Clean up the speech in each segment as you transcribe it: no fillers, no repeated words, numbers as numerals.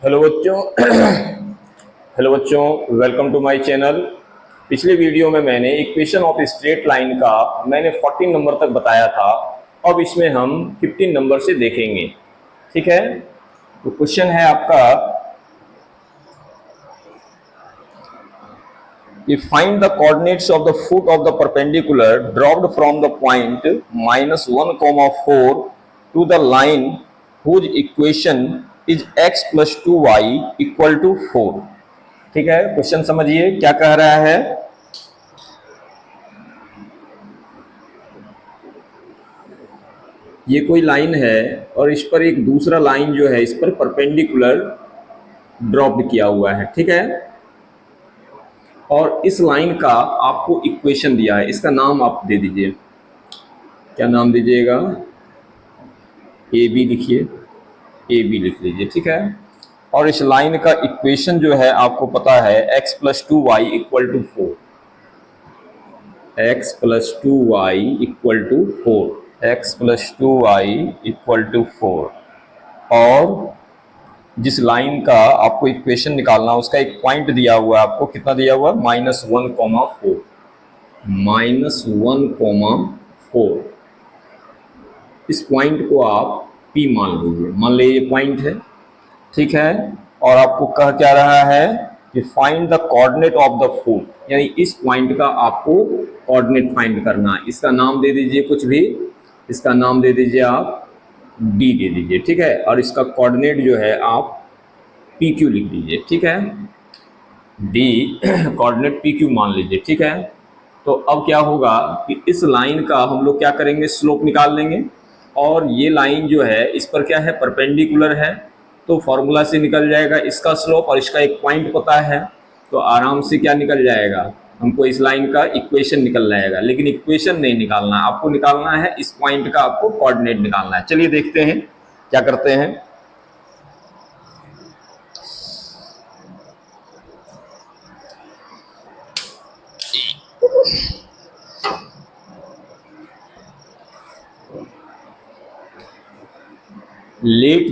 Hello बच्चों। Hello बच्चों, welcome to my channel. पिछले वीडियो में मैंने इक्वेशन ऑफ स्ट्रेट लाइन का मैंने 14 नंबर तक बताया था। अब इसमें हम 15 नंबर से देखेंगे। ठीक है, तो क्वेश्चन है आपका कि find the coordinates of the foot of the perpendicular dropped from the point -1,4 to the line whose equation is x + 2y = 4। ठीक है, क्वेश्चन समझिए क्या कह रहा है। ये कोई लाइन है और इस पर एक दूसरा लाइन जो है इस पर परपेंडिकुलर ड्रॉप्ड किया हुआ है। ठीक है, और इस लाइन का आपको इक्वेशन दिया है, इसका नाम आप दे दीजिए। क्या नाम दीजिएगा? ए बी लिखिए, ए बी लिख लीजिए। ठीक है, और इस लाइन का इक्वेशन जो है आपको पता है x + 2y = 4। x + 2y = 4, x + 2y = 4। और जिस लाइन का आपको इक्वेशन निकालना है उसका एक पॉइंट दिया हुआ है, आपको कितना दिया हुआ है? -1,4, -1,4। इस पॉइंट को आप P मान लीजिए, मान लीजिए ये पॉइंट है। ठीक है, और आपको कह क्या रहा है कि find the coordinate of the foot, यानी इस पॉइंट का आपको कोऑर्डिनेट फाइंड करना है। इसका नाम दे दीजिए कुछ भी, इसका नाम दे दीजिए आप डी दे दीजिए। ठीक है, और इसका कोऑर्डिनेट जो है आप पी क्यू लिख दीजिए। ठीक है, डी कोऑर्डिनेट पी क्यू मान लीजिए। ठीक है, तो अब क्या होगा कि इस लाइन का हम लोग क्या करेंगे, स्लोप निकाल लेंगे। और ये लाइन जो है इस पर क्या है, परपेंडिकुलर है, तो फॉर्मूला से निकल जाएगा इसका स्लोप, और इसका एक पॉइंट पता है, तो आराम से क्या निकल जाएगा, हमको इस लाइन का इक्वेशन निकल जाएगा। लेकिन इक्वेशन नहीं निकालना, आपको निकालना है इस पॉइंट का, आपको कोऑर्डिनेट निकालना है। चलिए देखते हैं क्या करते हैं। लेट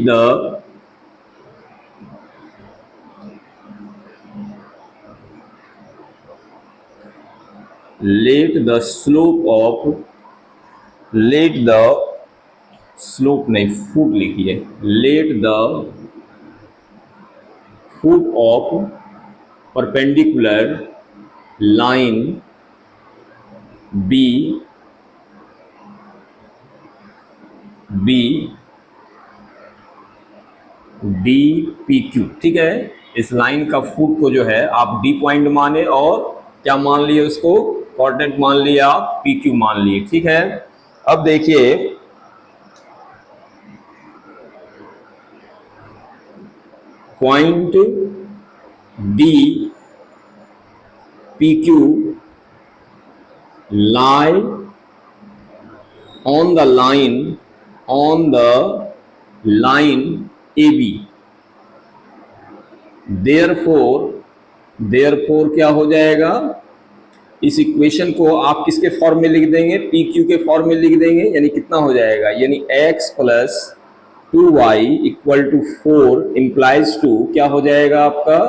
द स्लोप नहीं, फुट लिखिए। Let the foot of perpendicular line be D P Q. ठीक है, इस लाइन का फुट को जो है आप डी पॉइंट माने और क्या मान लिए, उसको कोऑर्डिनेट मान लिए, आप पी क्यू मान लिए। ठीक है, अब देखिए point D P Q lie on the line AB। therefore क्या हो जाएगा, इस इक्वेशन को आप किसके फॉर्म में लिख देंगे, पी क्यू के फॉर्म में लिख देंगे। यानी कितना हो जाएगा, यानी x + 2y = 4 इंप्लाइज टू क्या हो जाएगा आपका,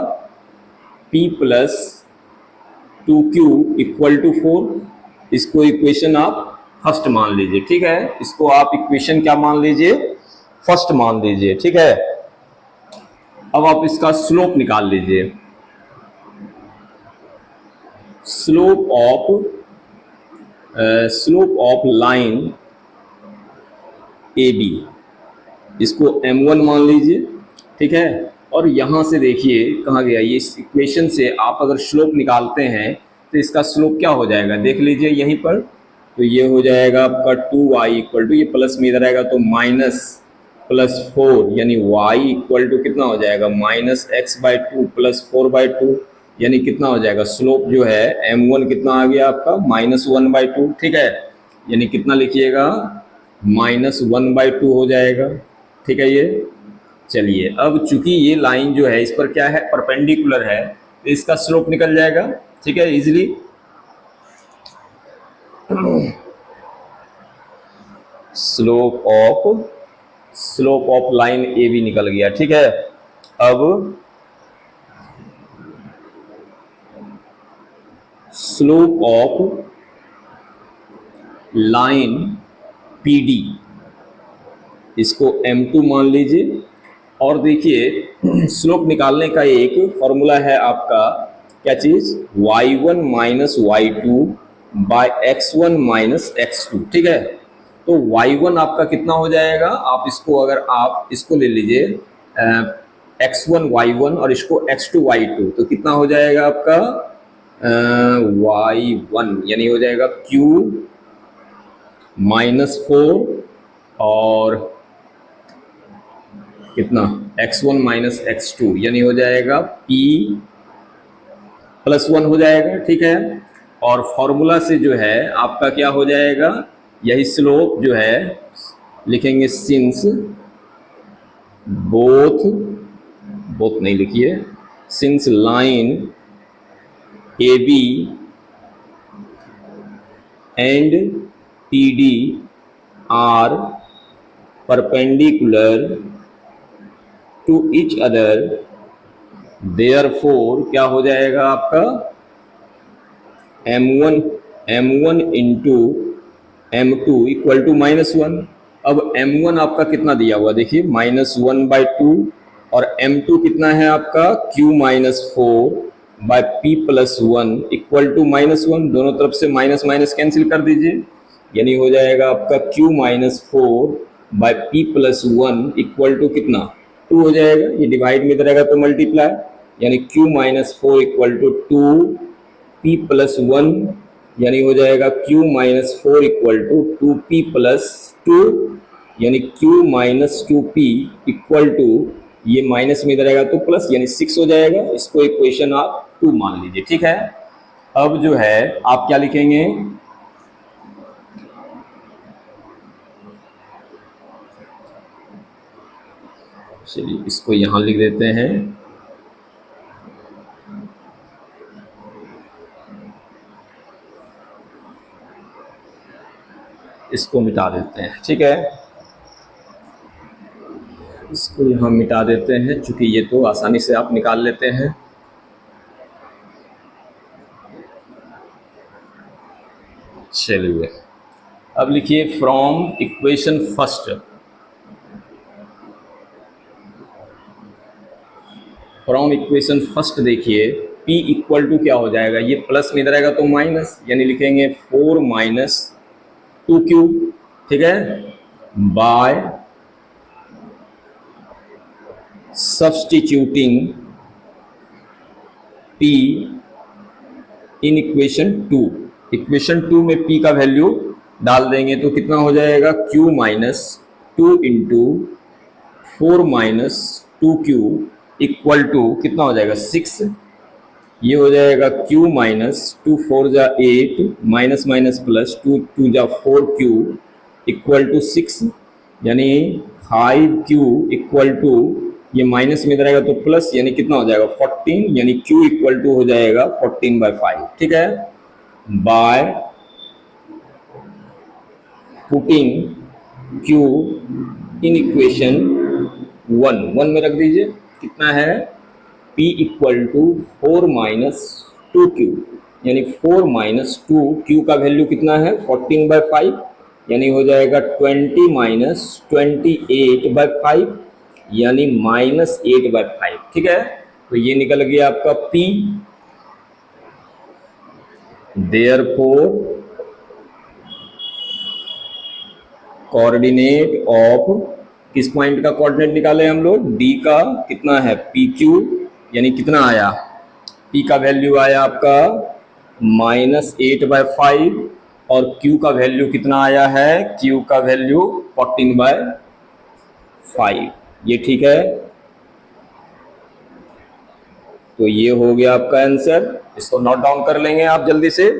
p + 2q = 4। इसको इक्वेशन आप फर्स्ट मान लीजिए। ठीक है, इसको आप इक्वेशन क्या मान लीजिए, फर्स्ट मान लीजिए। ठीक है, अब आप इसका स्लोप निकाल लीजिए। Slope of line A B, इसको m1 मान लीजिए। ठीक है, और यहां से देखिए कहा गया, ये इस इक्वेशन से आप अगर स्लोप निकालते हैं तो इसका स्लोप क्या हो जाएगा, देख लीजिए यहीं पर। तो ये हो जाएगा आपका 2y = ये प्लस में इधर आएगा तो -+4, यानी y = कितना हो जाएगा, -x/2 + 4/2, यानी कितना हो जाएगा, स्लोप जो है m1 कितना आ गया आपका, -1/2। ठीक है, यानी कितना लिखिएगा, -1/2 हो जाएगा। ठीक है, ये चलिए, अब चूंकि ये लाइन जो है इस पर क्या है, परपेंडिकुलर है, तो इसका स्लोप निकल जाएगा। ठीक है, easily. Slope of line A B निकल गया। ठीक है, अब स्लोप ऑफ लाइन PD, इसको M2 मान लीजिए। और देखिए स्लोप निकालने का एक फॉर्मूला है आपका, क्या चीज, y1 minus y2 by x1 minus x2, ठीक है। तो y1 आपका कितना हो जाएगा, आप इसको अगर आप इसको ले लीजिए x1 y1 और इसको x2 y2, तो कितना हो जाएगा आपका y1 यानी हो जाएगा q -4 और कितना x1 माइनस x2 यानी हो जाएगा p +1 हो जाएगा, ठीक है। और फॉर्मूला से जो है आपका क्या हो जाएगा, यही स्लोप जो है लिखेंगे सिंस बोथ नहीं लिखिए, since line AB and PD are perpendicular to each other, therefore क्या हो जाएगा आपका m1 into m2 equal to -1। अब m1 आपका कितना दिया हुआ देखिए -1/2 और m2 कितना है आपका q -4 by p +1 equal to -1। दोनों तरफ से माइनस माइनस कैंसिल कर दीजिए, यानी हो जाएगा आपका q -4 by p +1 equal to कितना 2 हो जाएगा। ये डिवाइड में इधर रहेगा तो मल्टीप्लाई, यानी q -4 इक्वल टू 2 p +1 यानी हो जाएगा q -4 इक्वल टू 2p + 2 यानी q -2p इक्वल टू, ये माइनस में इधर रहेगा तो प्लस यानी 6 हो जाएगा। इसको इक्वेशन आप 2 मान लीजिए, ठीक है। अब जो है आप क्या लिखेंगे, चलिए इसको यहां लिख देते हैं, इसको मिटा देते हैं, ठीक है। इसको यहां मिटा देते हैं, क्योंकि ये तो आसानी से आप निकाल लेते हैं। चलिए अब लिखिए from equation first, from equation first देखिए p इक्वल टू क्या हो जाएगा, ये प्लस में इधर आएगा तो माइनस, यानी लिखेंगे 4 - 2q, ठीक है, by substituting p in equation 2। Equation 2 में p का वैल्यू डाल देंगे तो कितना हो जाएगा q -2 into 4 - 2q equal to कितना हो जाएगा 6। ये हो जाएगा q -2 4 जा 8 माइनस माइनस प्लस 2 2 जा 4q इक्वल टू 6, यानी 5q इक्वल टू, ये माइनस में रहेगा तो प्लस, यानी कितना हो जाएगा 14, यानी q इक्वल टू हो जाएगा 14/5, ठीक है। By putting q in equation 1 में रख दीजिए, कितना है p इक्वल टू 4 - 2q, यानी 4 - 2q का वैल्यू कितना है 14/5, यानी हो जाएगा 20 - 28/5 यानी -8/5, ठीक है। तो ये निकल गया आपका p। देयरफॉर कोऑर्डिनेट ऑफ, किस पॉइंट का कोऑर्डिनेट निकाले हम लोग, d का कितना है pq, यानी कितना आया p का वैल्यू आया आपका -8/5 और q का वैल्यू कितना आया है, q का वैल्यू 14/5, ये ठीक है। तो ये हो गया आपका आंसर, इसको नोट डाउन कर लेंगे आप जल्दी से।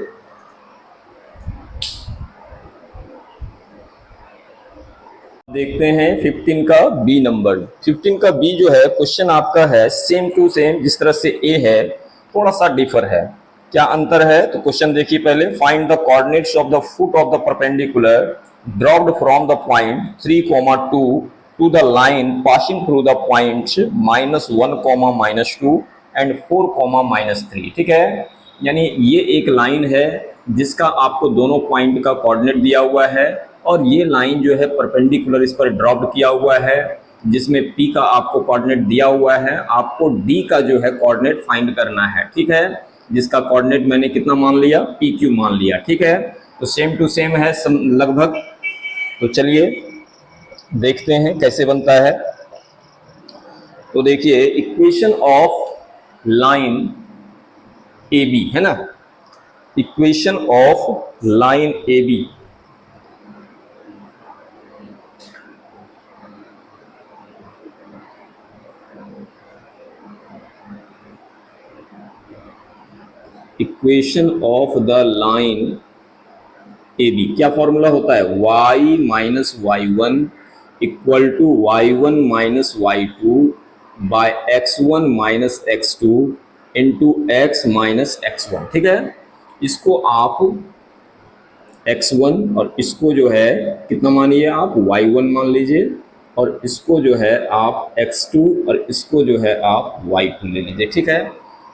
देखते हैं 15 का बी नंबर। 15 का बी जो है क्वेश्चन आपका है सेम टू सेम, जिस तरह से ए है थोड़ा सा डिफर है। क्या अंतर है, तो क्वेश्चन देखिए पहले, find the coordinates of the foot of the perpendicular dropped from the point 3, 2 to the line passing through the points -1, -2 and 4, -3। ठीक है, यानी ये एक लाइन है जिसका आपको दोनों पॉइंट का कोऑर्डिनेट दिया हुआ है और ये लाइन जो है परपेंडिकुलर इस पर ड्रॉप किया हुआ है, जिसमें P का आपको कोऑर्डिनेट दिया हुआ है। आपको D का जो है कोऑर्डिनेट फाइंड करना है। ठीक है, जिसका कोऑर्डिनेट मैंने कितना मान लिया, PQ मान लिया। ठीक है, तो सेम टू सेम है लगभग। तो चलिए देखते हैं कैसे बनता है। तो देखिए, इक्वेशन ऑफ लाइन AB है ना, equation of line AB equation of the line AB क्या फॉर्मूला होता है, y minus y1 equal to y1 minus y2 by x1 minus x2 into x minus x1। ठीक है, इसको आप x1 और इसको जो है कितना मानिए आप y1 मान लीजिए, और इसको जो है आप x2 और इसको जो है आप y2 ले लीजिए। ठीक है,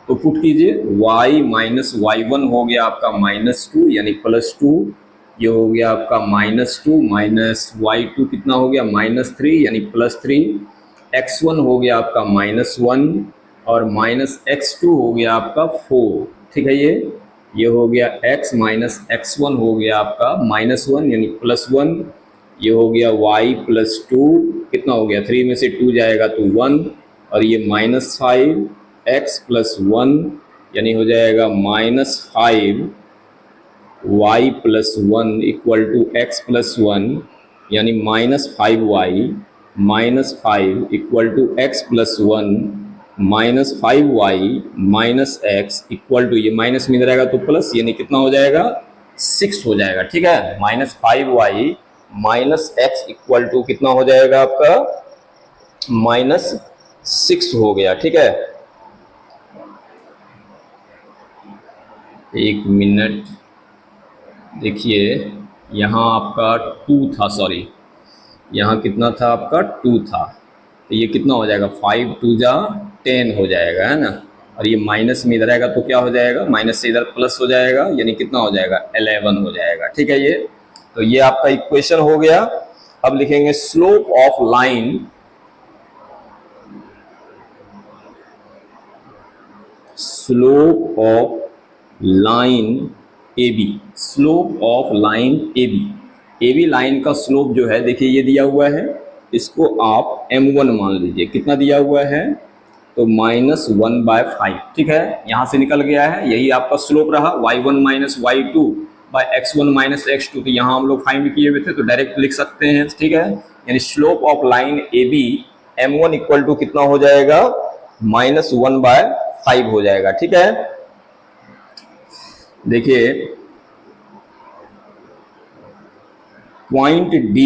तो पुट कीजिए, y माइनस y1 हो गया आपका -2 यानी +2, ये हो गया आपका -2 माइनस y2 कितना हो गया -3 यानी +3, x1 हो गया आपका -1 और -x2 हो गया आपका 4। ठीक है, ये हो गया x माइनस x1 हो गया आपका -1 यानी +1, ये हो गया y प्लस 2 कितना हो गया, 3 में से 2 जाएगा तो 1, और ये -5 x प्लस 1 यानी हो जाएगा -5 y plus 1 equal to x plus 1 यानी -5y -5 equal to x plus 1 -5y minus x equal to, ये माइनस में रहेगा तो प्लस, यानी कितना हो जाएगा 6 हो जाएगा। ठीक है, -5y minus x equal to कितना हो जाएगा आपका -6 हो गया। ठीक है, एक मिनट देखिए, यहाँ आपका 2 था, सॉरी यहाँ कितना था आपका 2 था, तो ये कितना हो जाएगा 5 2 जा 10 हो जाएगा, है ना, और ये माइनस में इधर आएगा तो क्या हो जाएगा, माइनस से इधर प्लस हो जाएगा यानी कितना हो जाएगा 11 हो जाएगा। ठीक है, ये तो ये आपका इक्वेशन हो गया। अब लिखेंगे slope of line, slope of line AB, slope of line AB line का स्लोप जो है देखिए ये दिया हुआ है, इसको आप m1 मान लीजिए। कितना दिया हुआ है, तो -1/5। ठीक है, यहाँ से निकल गया है, यही आपका स्लोप रहा, y1 minus y2 by x1 minus x2, तो यहाँ हम लोग फाइंड किए हुए थे तो डायरेक्ट लिख सकते हैं। ठीक है, यानी slope of line AB m1 equal to कितना हो जाएगा -1/5 हो जाएगा। ठीक है, देखिए point D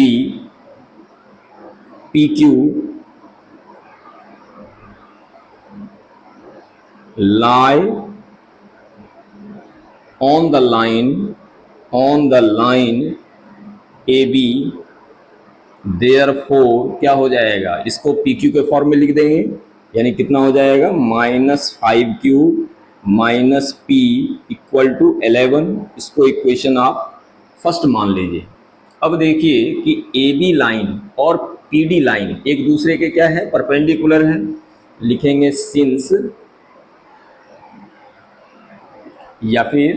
PQ lie on the line AB, therefore क्या हो जाएगा, इसको PQ के फॉर्म में लिख देंगे, यानी कितना हो जाएगा -5Q minus P equal to 11। इसको इक्वेशन आप फर्स्ट मान लीजिए। अब देखिए कि AB लाइन और PD लाइन एक दूसरे के क्या है, परपेंडिकुलर है। लिखेंगे सिंस, या फिर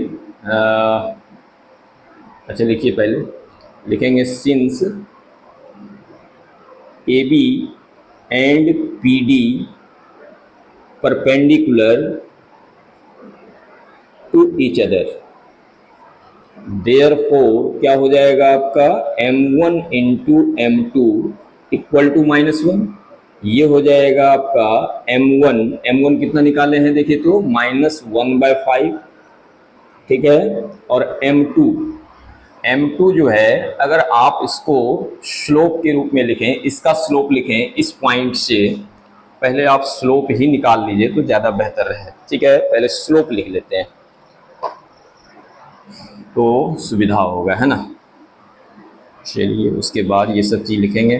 अच्छा लिखिए, पहले लिखेंगे since AB and PD perpendicular to each other, therefore क्या हो जाएगा आपका m1 into m2 equal to -1, ये हो जाएगा आपका m1 कितना निकाले हैं देखिए तो -1/5। ठीक है, और m2 जो है, अगर आप इसको स्लोप के रूप में लिखें, इसका स्लोप लिखें इस पॉइंट से, पहले आप स्लोप ही निकाल लीजिए तो ज़्यादा बेहतर है। ठीक है, पहले स्लोप लिख लेते हैं तो सुविधा होगा, है ना। चलिए उसके बाद ये सब चीज़ लिखेंगे।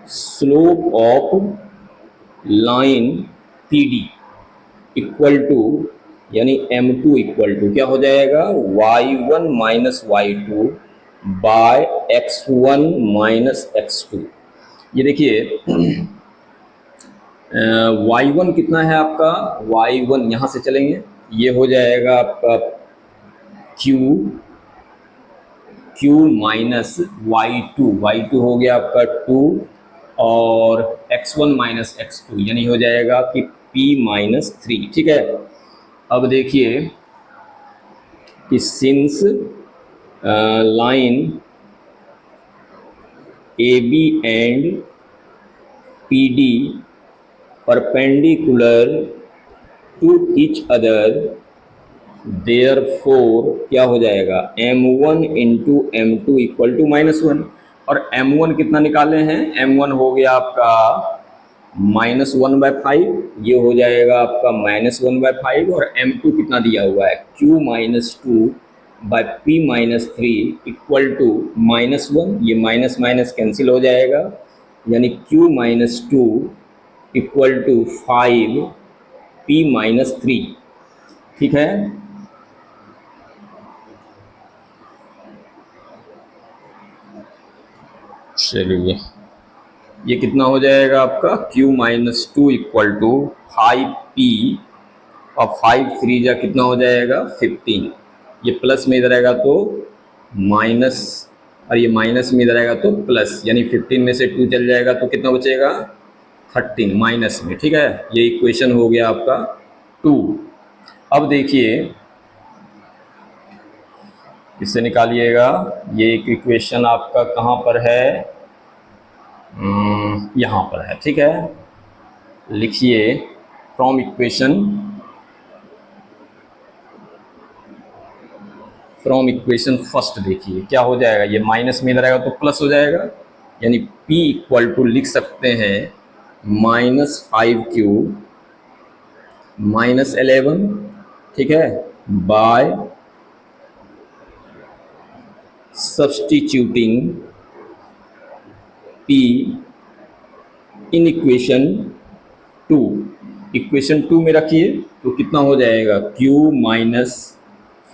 Slope of line PD equal to, यानी M2 इक्वल टू क्या हो जाएगा, y1 minus y2 by x1 minus x2। ये देखिए y1 कितना है आपका, y1 यहाँ से चलेंगे, ये हो जाएगा आपका q माइनस y2 हो गया आपका 2 और x1 माइनस x2 यानी हो जाएगा कि p माइनस 3। ठीक है, अब देखिए कि since line AB and PD perpendicular to each other, therefore क्या हो जाएगा, M1 into M2 equal to -1। और M1 कितना निकाले हैं, M1 हो गया आपका -1/5, ये हो जाएगा आपका -1/5। और M2 कितना दिया हुआ है, Q minus 2 by P minus 3 equal to -1, ये माइनस माइनस कैंसिल हो जाएगा, यानी Q minus 2 equal to 5 P minus 3। ठीक है, चलिए ये कितना हो जाएगा आपका, Q minus 2 equal to 5P और 5 3 जा कितना हो जाएगा 15। ये प्लस में इधर आएगा तो माइनस, और ये माइनस में इधर आएगा तो प्लस, यानी 15 में से 2 चल जाएगा तो कितना बचेगा 13 माइनस में। ठीक है, ये इक्वेशन हो गया आपका 2। अब देखिए इससे निकालिएगा, ये एक इक्वेशन आपका कहाँ पर है, यहाँ पर है। ठीक है, लिखिए फ्रॉम इक्वेशन फर्स्ट, देखिए क्या हो जाएगा, ये माइनस में इधर आएगा तो प्लस हो जाएगा, यानी P इक्वल टू लिख सकते हैं -5Q माइनस 11। ठीक है, by substituting P in equation 2 में रखिए तो कितना हो जाएगा, Q minus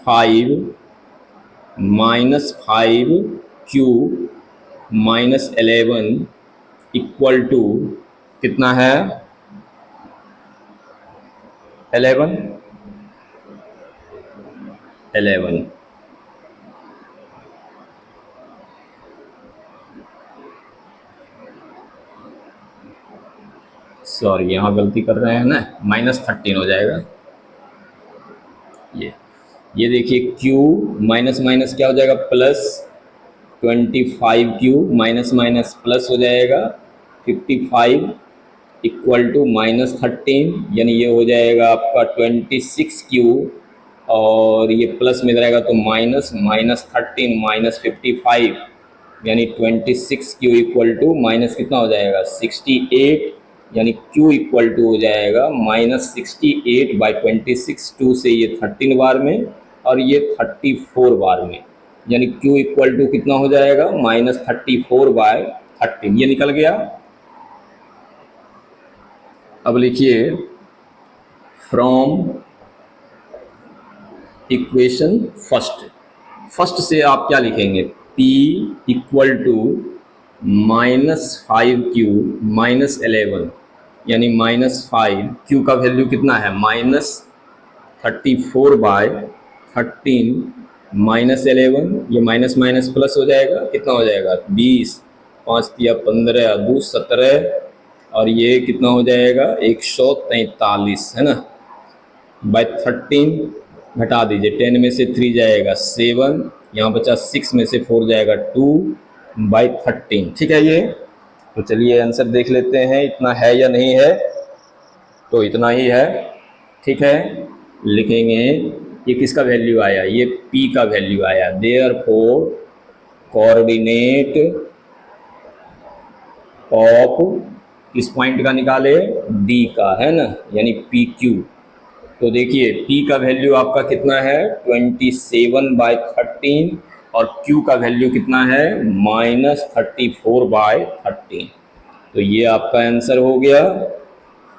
5Q minus 11 equal to कितना है 11। सॉरी यहाँ गलती कर रहे हैं ना, -13 हो जाएगा। ये देखिए Q माइनस माइनस क्या हो जाएगा plus, 25Q minus minus plus हो जाएगा 55 इक्वल टू -13, यानी ये हो जाएगा आपका 26Q और ये प्लस में रहेगा तो -13 -55, यानी 26Q इक्वल टू माइनस कितना हो जाएगा 68, यानी Q इक्वल टू हो जाएगा -68/26। 2 से ये 13 बार में और ये 34 बार में, यानी Q इक्वल टू कितना हो जाएगा -34/13, ये निकल गया। अब लिखिए फ्रॉम इक्वेशन फर्स्ट से आप क्या लिखेंगे, P equal to -5Q minus 11, यानी -5, Q का वैल्यू कितना है -34/13 माइनस 11, ये माइनस माइनस प्लस हो जाएगा, कितना हो जाएगा 20, 5 तिया 15 2 17, और ये कितना हो जाएगा 143 है ना, बाय 13 घटा दीजिए, 10 में से 3 जाएगा 7, यहाँ बचा 6 में से 4 जाएगा 2/13। ठीक है, ये तो चलिए आंसर देख लेते हैं इतना है या नहीं है, तो इतना ही है। ठीक है, लिखेंगे ये किसका वैल्यू आया, ये P का वैल्यू आया, देयरफॉर कोऑर्डिनेट ऑफ किस पॉइंट का निकाले, D का, है ना, यानी PQ। तो देखिए P का वैल्यू आपका कितना है 27/13 और Q का वैल्यू कितना है -34/13। तो ये आपका आंसर हो गया,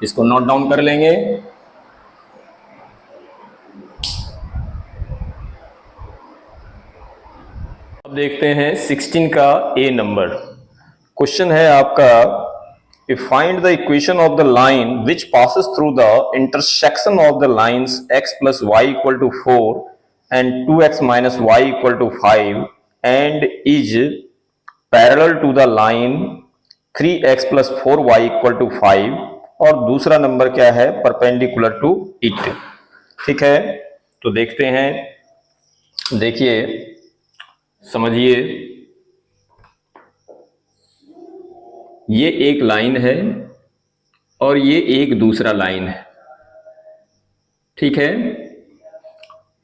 इसको नोट डाउन कर लेंगे। अब देखते हैं 16 का ए नंबर क्वेश्चन है आपका, find the equation of the line which passes through the intersection of the lines x plus y equal to 4 and 2x minus y equal to 5 and is parallel to the line 3x plus 4y equal to 5, और दूसरा number क्या है, perpendicular to it. ठीक है, तो देखते हैं, देखिए समझिए, ये एक लाइन है और ये एक दूसरा लाइन है। ठीक है,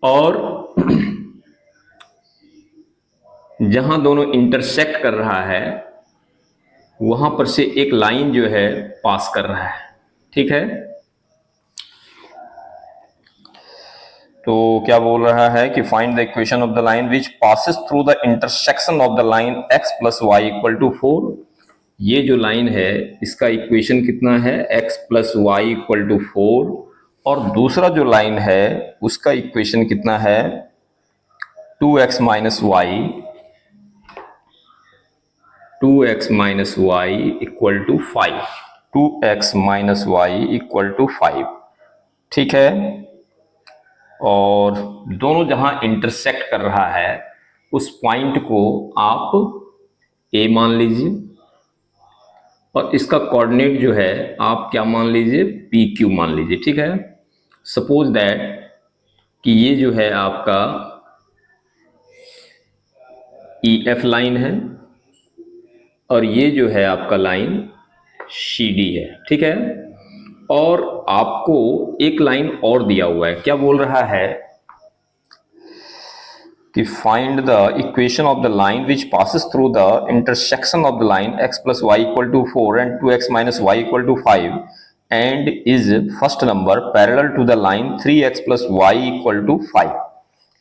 और जहां दोनों इंटरसेक्ट कर रहा है वहां पर से एक लाइन जो है पास कर रहा है। ठीक है, तो क्या बोल रहा है कि find the equation of the line which passes through the intersection of the line x plus y equal to 4। ये जो लाइन है इसका इक्वेशन कितना है, x plus y equal to 4, और दूसरा जो लाइन है उसका इक्वेशन कितना है, 2x minus y, 2x minus y equal to 5, 2x minus y equal to 5। ठीक है, और दोनों जहां इंटरसेक्ट कर रहा है उस पॉइंट को आप A मान लीजिए, और इसका कोऑर्डिनेट जो है आप क्या मान लीजिए, PQ मान लीजिए। ठीक है, सपोज दैट कि ये जो है आपका EF लाइन है और ये जो है आपका लाइन CD है। ठीक है, और आपको एक लाइन और दिया हुआ है, क्या बोल रहा है कि find the equation of the line which passes through the intersection of the line x plus y equal to 4 and 2x minus y equal to 5 and is first number parallel to the line 3x plus y equal to 5।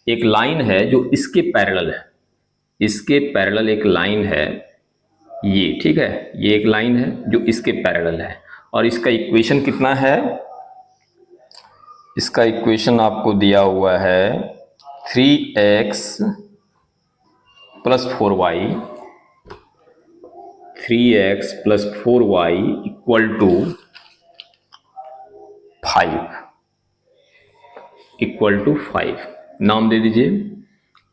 एक line है जो इसके parallel है, इसके parallel एक line है ये। ठीक है, ये एक लाइन है जो इसके पैरेलल है, और इसका इक्वेशन कितना है, इसका इक्वेशन आपको दिया हुआ है 3x plus 4y, 3x plus 4y equal to 5, equal to 5। नाम दे दीजिए,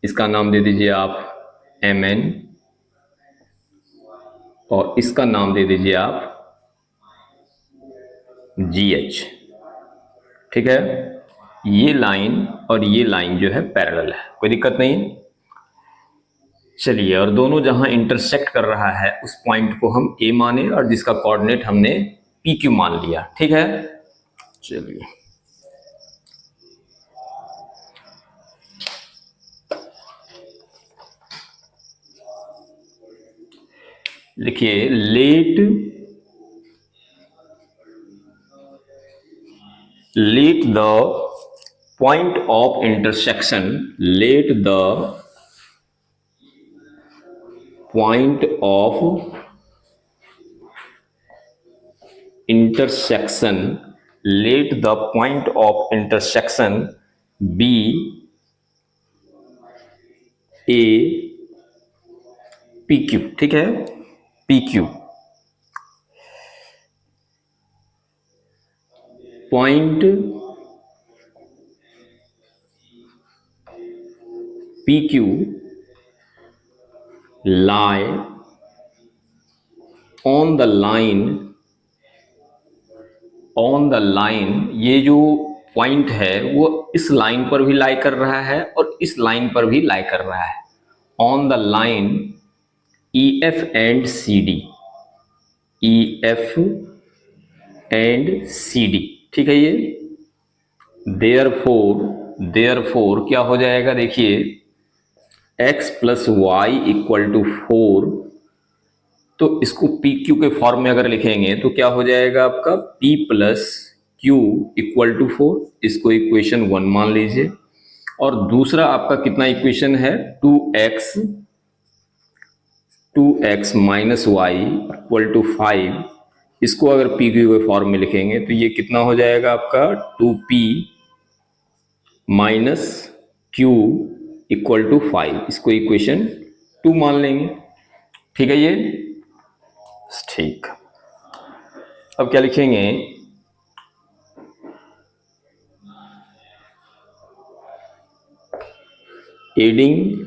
इसका नाम दे दीजिए आप mn, और इसका नाम दे दीजिए आप GH। ठीक है, ये लाइन और ये लाइन जो है पैरेलल है, कोई दिक्कत नहीं। चलिए, और दोनों जहां इंटरसेक्ट कर रहा है उस पॉइंट को हम A माने और जिसका कोऑर्डिनेट हमने PQ मान लिया। ठीक है, चलिए लिखिए, let the point of intersection, let the point of intersection, let the point of intersection be a PQ। ठीक है, PQ, point PQ lie on the line, on the line, ये जो पॉइंट है वो इस लाइन पर भी लाई कर रहा है और इस लाइन पर भी लाई कर रहा है, on the line EF and CD, EF and CD। ठीक है, ये देयरफॉर क्या हो जाएगा, देखिए x plus y equal to 4, तो इसको PQ के फॉर्म में अगर लिखेंगे तो क्या हो जाएगा आपका P plus Q equal to 4, इसको इक्वेशन 1 मान लीजिए। और दूसरा आपका कितना इक्वेशन है, 2x minus y equal to 5, इसको अगर पी क्यू के फॉर्म में लिखेंगे तो ये कितना हो जाएगा आपका 2p minus Q equal to 5, इसको इक्वेशन 2 मान लेंगे। ठीक है, ये ठीक। अब क्या लिखेंगे, adding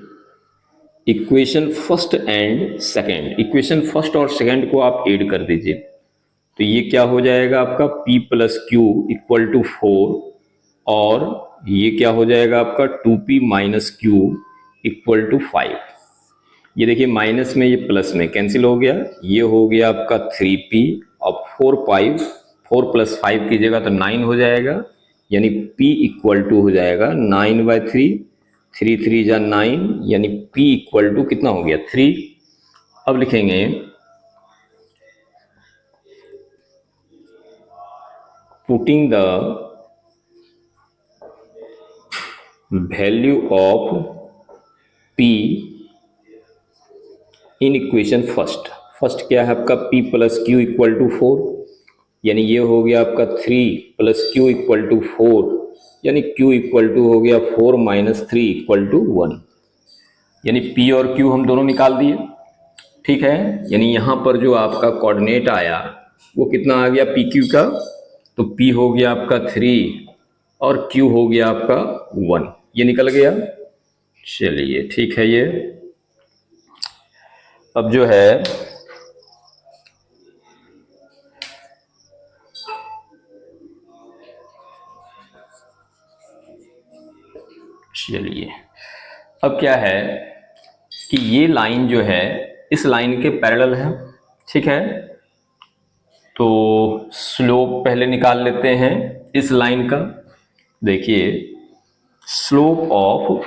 equation first and second, equation first और सेकंड को आप ऐड कर दीजिए तो ये क्या हो जाएगा आपका p plus Q equal to 4, और ये क्या हो जाएगा आपका 2p minus Q equal to 5। ये देखिए माइनस में ये प्लस में कैंसिल हो गया, ये हो गया आपका 3p और 4 प्लस 5 की जगह तो 9 हो जाएगा, यानी p इक्वल टू हो जाएगा 9/3, 3 3 जा 9, यानी p इक्वल टू कितना हो गया 3। अब लिखेंगे putting the value of p in equation first. First क्या है आपका p plus Q equal to 4, यानी ये हो गया आपका 3 प्लस क्यू इक्वल टू 4, यानी q इक्वल टू हो गया 4 माइनस 3 इक्वल टू 1, यानी p और q हम दोनों निकाल दिए। ठीक है, यानी यहाँ पर जो आपका कोऑर्डिनेट आया वो कितना आ गया पी क्यू का, तो p हो गया आपका 3 और q हो गया आपका 1, ये निकल गया। चलिए ठीक है, ये अब जो है चलिए अब क्या है कि ये लाइन जो है इस लाइन के पैरेलल है। ठीक है, तो स्लोप पहले निकाल लेते हैं इस लाइन का। देखिए स्लोप ऑफ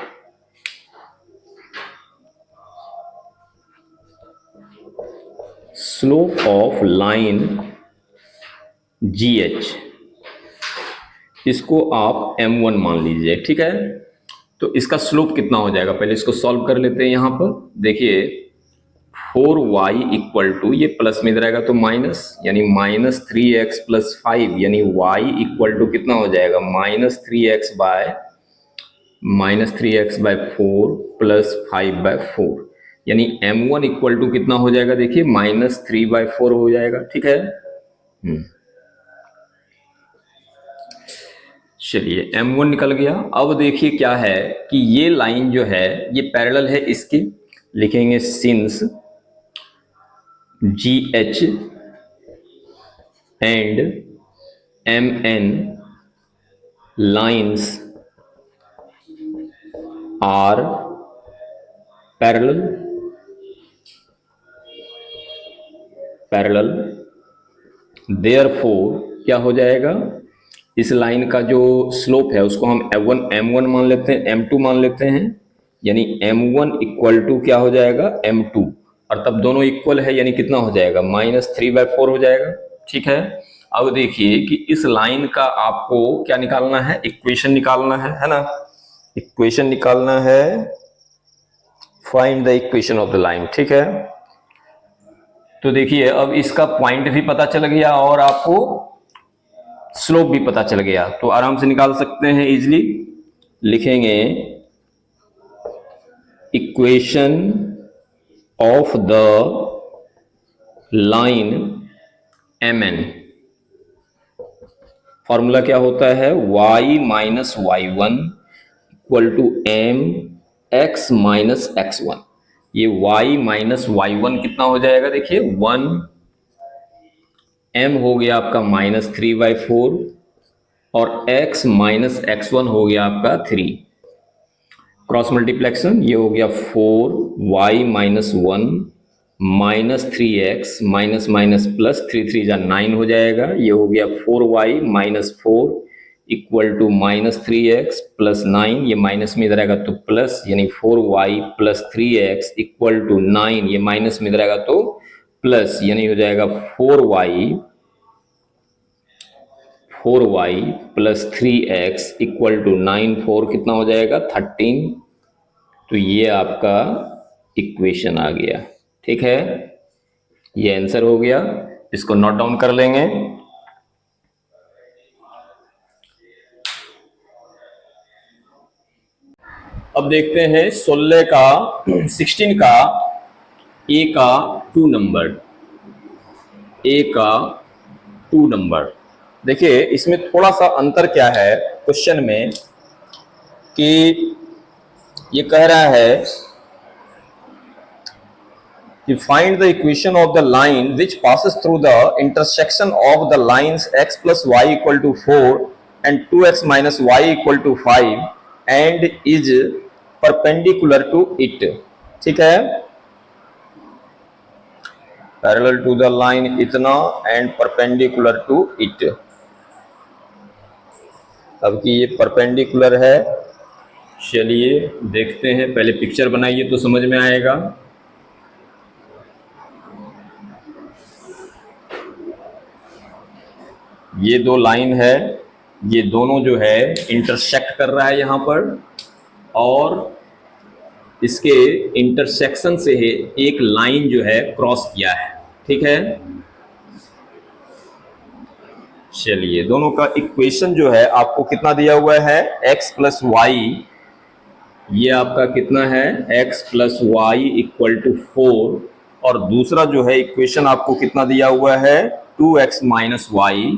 लाइन GH, इसको आप M1 मान लीजिए। ठीक है, तो इसका स्लोप कितना हो जाएगा, पहले इसको सॉल्व कर लेते हैं। यहां पर देखिए 4y इक्वल टू, ये प्लस में इधर आएगा तो माइनस, यानी माइनस 3x प्लस 5, यानी y इक्वल टू कितना हो जाएगा -3x/4 प्लस 5/4, यानी m1 इक्वल टू कितना हो जाएगा, देखिए -3/4 हो जाएगा। ठीक है, चलिए m1 निकल गया। अब देखिए क्या है कि ये लाइन जो है ये पैरेलल है इसके, लिखेंगे since GH and MN lines are parallel, therefore क्या हो जाएगा, इस लाइन का जो स्लोप है उसको हम M1 मान लेते हैं, M2 मान लेते हैं, यानी M1 इक्वल टू क्या हो जाएगा M2, और तब दोनों इक्वल है यानी कितना हो जाएगा -3/4 हो जाएगा। ठीक है, अब देखिए कि इस लाइन का आपको क्या निकालना है, इक्वेशन निकालना है ना, इक्वेशन निकालना है, find the equation of the line. ठीक है, तो देखिए अब इसका पॉइंट भी पता चल गया और आपको स्लोप भी पता चल गया, तो आराम से निकाल सकते हैं इजीली। लिखेंगे equation of the line MN, formula क्या होता है y minus y1 equal to mx minus x1। ये y माइनस y1 कितना हो जाएगा, देखिए 1, m हो गया आपका -3/4 और x माइनस x1 हो गया आपका 3, क्रॉस मल्टीप्लेक्शन, ये हो गया 4y minus 1 minus 3x minus minus plus 3 3 जा 9 हो जाएगा, ये हो गया 4y minus 4 equal to -3x plus 9, ये माइनस में इधर आएगा तो प्लस, यानी 4y plus 3x equal to 9, ये माइनस में इधर आएगा तो प्लस, यानी हो जाएगा 4y plus 3x equal to 9, 4 कितना हो जाएगा 13, तो ये आपका इक्वेशन आ गया। ठीक है, ये आंसर हो गया, इसको नोट डाउन कर लेंगे। अब देखते हैं 16 का 16 का ए का 2 नंबर, ए का 2 नंबर। देखिए इसमें थोड़ा सा अंतर क्या है क्वेश्चन में, कि ये कह रहा है कि find the equation of the line which passes through the intersection of the lines x plus y equal to 4 and 2x minus y equal to 5 and is perpendicular to it. ठीक है, parallel to the line इतना and perpendicular to it. अब कि ये perpendicular है, चलिए देखते हैं, पहले पिक्चर बनाइए तो समझ में आएगा। ये दो लाइन है, ये दोनों जो है इंटरसेक्ट कर रहा है यहाँ पर, और इसके इंटरसेक्शन से एक लाइन जो है क्रॉस किया है। ठीक है, चलिए दोनों का इक्वेशन जो है आपको कितना दिया हुआ है, x प्लस वाई, ये आपका कितना है x plus y equal to 4, और दूसरा जो है इक्वेशन आपको कितना दिया हुआ है 2x minus y,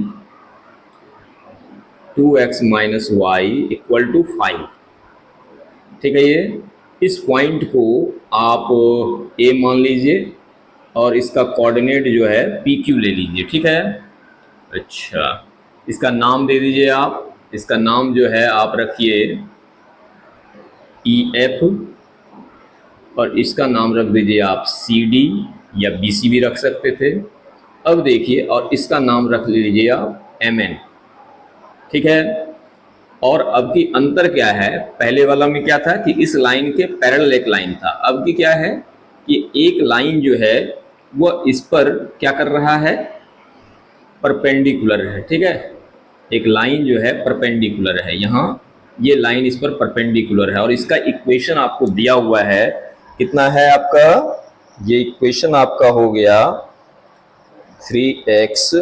2x minus y equal to 5। ठीक है, ये इस पॉइंट को आप a मान लीजिए और इसका कोऑर्डिनेट जो है PQ ले लीजिए। ठीक है, अच्छा इसका नाम दे दीजिए आप, इसका नाम जो है आप रखिए EF, और इसका नाम रख दीजिए आप CD या BC भी रख सकते थे। अब देखिए, और इसका नाम रख लीजिए आप MN। ठीक है, और अब की अंतर क्या है, पहले वाला में क्या था कि इस लाइन के पैरेलल एक लाइन था, अब की क्या है कि एक लाइन जो है वो इस पर क्या कर रहा है, परपेंडिकुलर है। ठीक है, एक लाइन जो है परपेंडिकुलर है, यहाँ ये लाइन इस पर परपेंडिकुलर है, और इसका इक्वेशन आपको दिया हुआ है, कितना है आपका, ये इक्वेशन आपका हो गया 3x,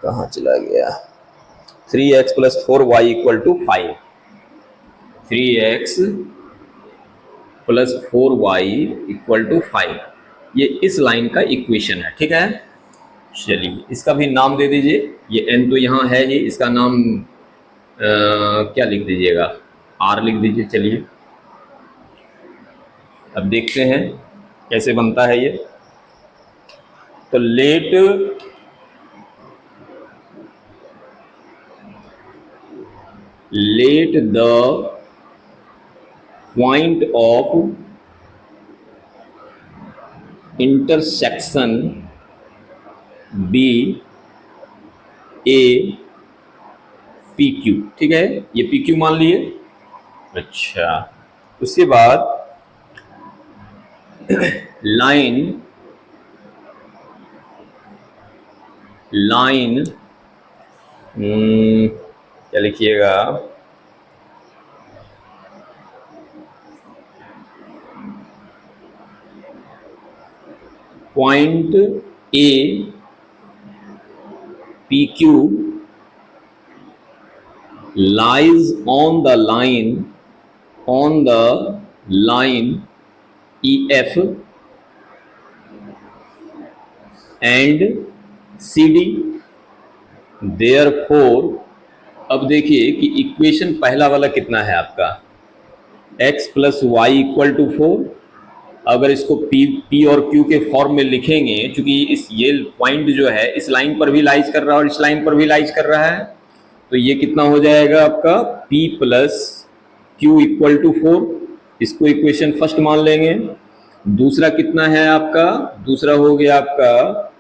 कहाँ चला गया, 3x plus 4y equal to 5, 3x plus 4y equal to 5, ये इस लाइन का इक्वेशन है। ठीक है, चलिए इसका भी नाम दे दीजिए, ये n तो यहाँ है ही, इसका नाम क्या लिख दीजिएगा, R लिख दीजिए। चलिए अब देखते हैं कैसे बनता है ये। तो let the point of intersection be A P Q. ठीक है, ये पी क्यू मान लिए। अच्छा, उसके बाद लाइन क्या लिखिएगा, point A P Q lies on the line EF and CD। Therefore अब देखिए कि इक्वेशन पहला वाला कितना है आपका, x plus y equal to 4। अगर इसको P और Q के फॉर्म में लिखेंगे, चूंकि ये पॉइंट जो है इस लाइन पर भी लाइज कर रहा है और इस लाइन पर भी लाइज कर रहा है, तो ये कितना हो जाएगा आपका P plus Q equal to 4, इसको इक्वेशन फर्स्ट मान लेंगे। दूसरा कितना है आपका, दूसरा हो गया आपका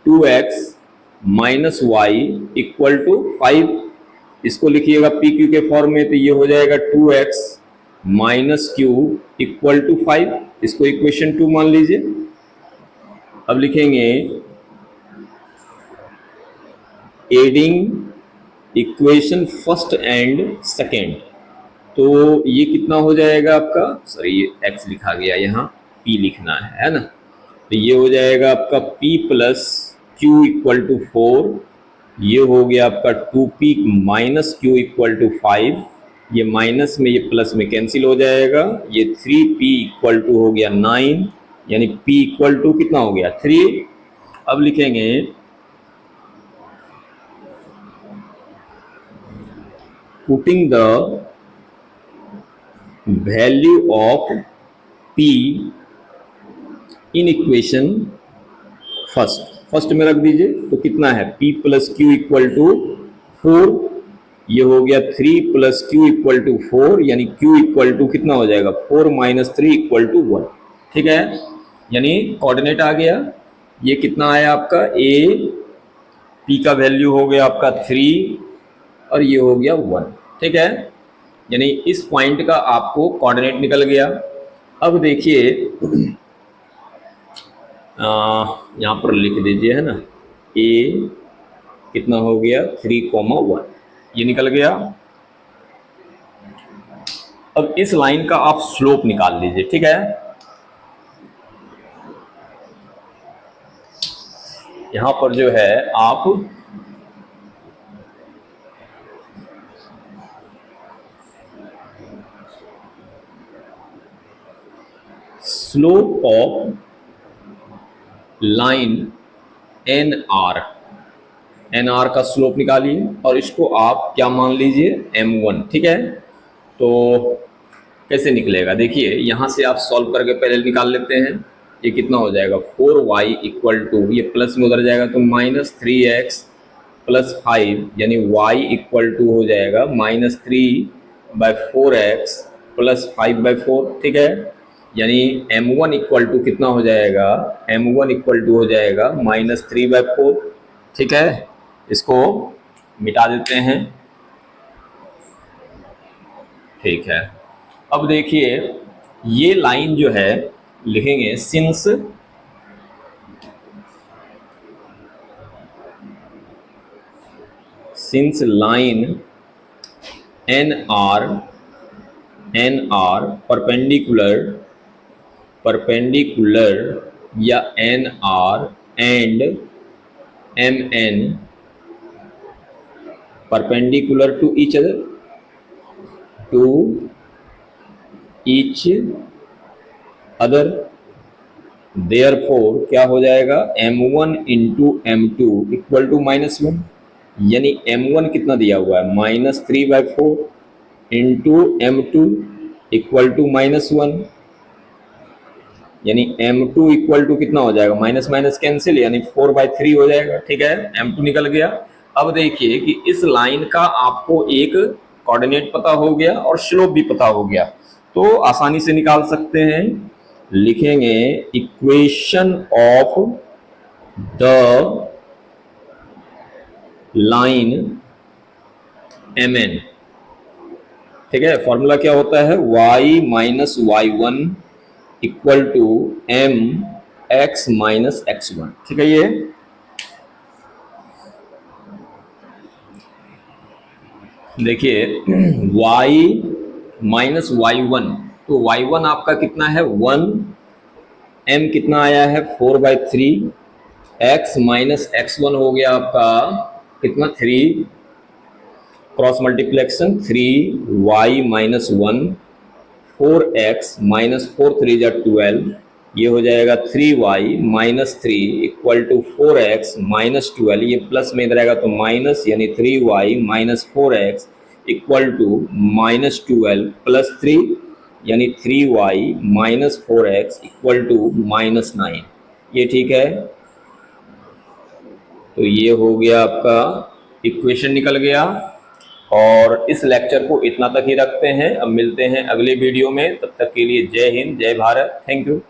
2x minus y equal to 5, इसको लिखिएगा पी क्यू के फॉर्म में, तो ये हो जाएगा 2x minus Q equal to 5, इसको इक्वेशन 2 मान लीजिए। अब लिखेंगे adding equation first and second, तो ये कितना हो जाएगा आपका, सॉरी ये x लिखा गया, यहाँ p लिखना है ना, तो ये हो जाएगा आपका p plus Q equal to 4, ये हो गया आपका 2p minus Q equal to 5, ये माइनस में ये प्लस में कैंसिल हो जाएगा, ये 3p इक्वल टू हो गया 9, यानी p इक्वल टू कितना हो गया 3। अब लिखेंगे putting the value of p in equation first में रख दीजिए, तो कितना है p plus Q equal to 4, ये हो गया 3 प्लस क्यू इक्वल टू 4, यानी q इक्वल टू कितना हो जाएगा 4 माइनस 3 इक्वल टू 1। ठीक है, यानी कोऑर्डिनेट आ गया, ये कितना आया आपका a, p का वैल्यू हो गया आपका 3 और ये हो गया 1। ठीक है, यानी इस पॉइंट का आपको कोऑर्डिनेट निकल गया। अब देखिए यहाँ पर लिख दीजिए, है ना, a कितना हो गया 3,1, ये निकल गया। अब इस लाइन का आप स्लोप निकाल लीजिए। ठीक है, यहां पर जो है आप slope of line N R का स्लोप निकालिए और इसको आप क्या मान लीजिए m1। ठीक है, तो कैसे निकलेगा देखिए, यहां से आप सॉल्व करके पहले निकाल लेते हैं। ये कितना हो जाएगा 4y इक्वल टू, ये प्लस में उधर जाएगा तो माइनस 3x प्लस 5, यानी y इक्वल टू हो जाएगा माइनस 3/4x प्लस 5/4। ठीक है, यानी m1 इक्वल टू कितना हो जाएगा, m1 इक्वल टू हो जाएगा माइनस 3/4। ठीक है, इसको मिटा देते हैं। ठीक है, अब देखिए ये लाइन जो है लिखेंगे since line N R perpendicular या N R and M N perpendicular to each other, therefore क्या हो जाएगा m1 into m2 equal to -1, यानी m1 कितना दिया हुआ है -3/4 इंटू m2 इक्वल टू -1, यानी m2 इक्वल टू कितना हो जाएगा माइनस माइनस कैंसिल, यानी 4/3 हो जाएगा। ठीक है, m2 निकल गया। अब देखिए कि इस लाइन का आपको एक कोऑर्डिनेट पता हो गया और स्लोप भी पता हो गया, तो आसानी से निकाल सकते हैं। लिखेंगे equation of the line mn। ठीक है, फॉर्मूला क्या होता है y minus y1 equal to m x minus x1। ठीक है, ये देखिए y माइनस y1, तो y1 आपका कितना है 1, m कितना आया है 4/3, x माइनस x1 हो गया आपका कितना 3, cross मल्टीप्लेक्शन 3y minus 1, 4x minus 4 3 जा 12, ये हो जाएगा 3y minus 3 equal to 4x minus 12, ये प्लस में इधर आएगा तो माइनस, यानी 3y minus 4x equal to minus 12 plus 3, यानी 3y minus 4x equal to -9। ये ठीक है, तो ये हो गया आपका इक्वेशन निकल गया। और इस लेक्चर को इतना तक ही रखते हैं, अब मिलते हैं अगले वीडियो में, तब तक के लिए जय हिंद जय भारत, थैंक यू।